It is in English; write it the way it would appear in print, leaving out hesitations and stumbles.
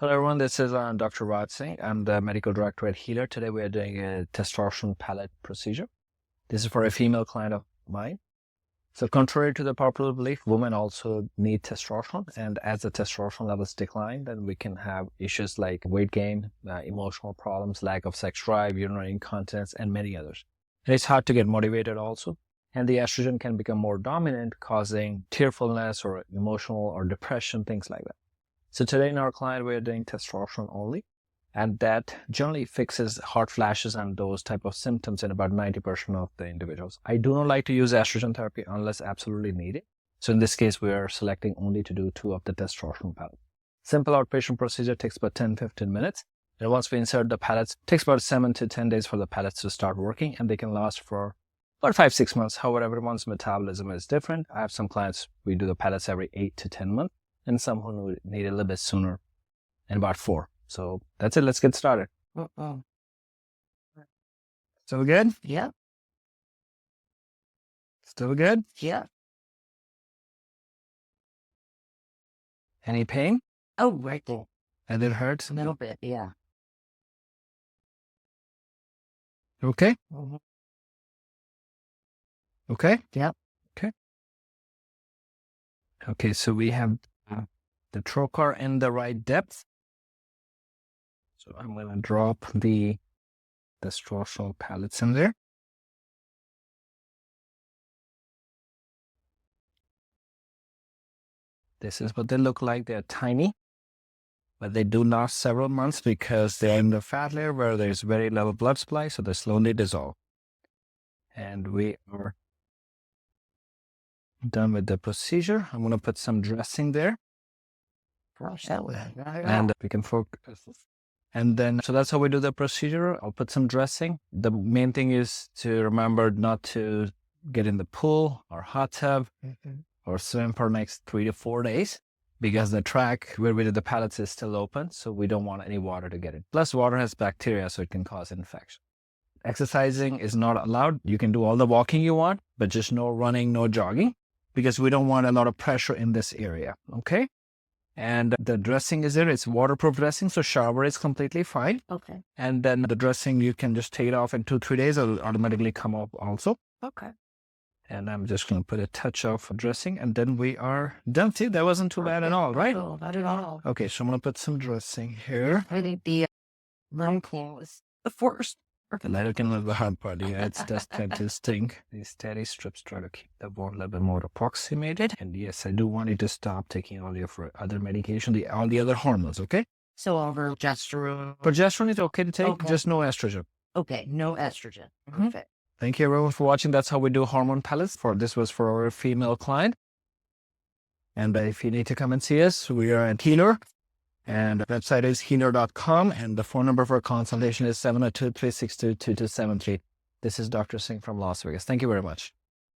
Hello everyone, this is Dr. Raj Singh. I'm the medical director at HEALOR. Today we are doing a testosterone pellet procedure. This is for a female client of mine. So contrary to the popular belief, women also need testosterone, and as the testosterone levels decline, then we can have issues like weight gain, emotional problems, lack of sex drive, urinary incontinence, and many others. And it's hard to get motivated also, and the estrogen can become more dominant, causing tearfulness or emotional or depression, things like that. So today in our client, we're doing testosterone only, and that generally fixes hot flashes and those type of symptoms in about 90% of the individuals. I do not like to use estrogen therapy unless absolutely needed. So in this case, we are selecting only to do 2 of the testosterone pellets. Simple outpatient procedure takes about 10-15 minutes. And once we insert the pellets, it takes about 7 to 10 days for the pellets to start working, and they can last for about 5-6 months. However, everyone's metabolism is different. I have some clients, we do the pellets every 8 to 10 months. And some who need a little bit sooner, in about 4. So that's it. Let's get started. Still good? Yeah, Still good? yeah. Any pain? Oh, right there. And it hurts? A little bit, yeah. Okay? Mm-hmm. Okay? Yep. Okay. Okay, so we have the trocar in the right depth. So I'm going to drop the testosterone pellets in there. This is what they look like. They're tiny, but they do last several months because they're in the fat layer where there's very little blood supply, so they slowly dissolve. And we are done with the procedure. I'm going to put some dressing there. Gosh, that was And we can focus. And then, so that's how we do the procedure. I'll put some dressing. The main thing is to remember not to get in the pool or hot tub or swim for next 3 to 4 days, because the track where we did the pellets is still open. So we don't want any water to get in. Plus water has bacteria, so it can cause infection. Exercising is not allowed. You can do all the walking you want, but just no running, no jogging, because we don't want a lot of pressure in this area. Okay. And the dressing is there. It's waterproof dressing, so shower is completely fine. Okay. And then the dressing, you can just take it off in 2-3 days. It'll automatically come off also. Okay. And I'm just going to put a touch of dressing, and then we are done. See, that wasn't too bad at all, right? No, not at all. Okay, so I'm going to put some dressing here. I think the line clean was the first. The lidocaine was the hard part. Yeah, it's just tend to stink. These steady strips try to keep the bone a little bit more approximated. And yes, I do want you to stop taking all your other medication, all the other hormones, okay? So over progesterone. Progesterone is okay to take, Okay. just no estrogen. Okay, no estrogen. Mhm. Perfect. Thank you everyone for watching. That's how we do hormone pellets. This was for our female client. And if you need to come and see us, we are at HEALOR. And the website is healor.com, and the phone number for consultation is 702-362-2273. This is Dr. Singh from Las Vegas. Thank you very much.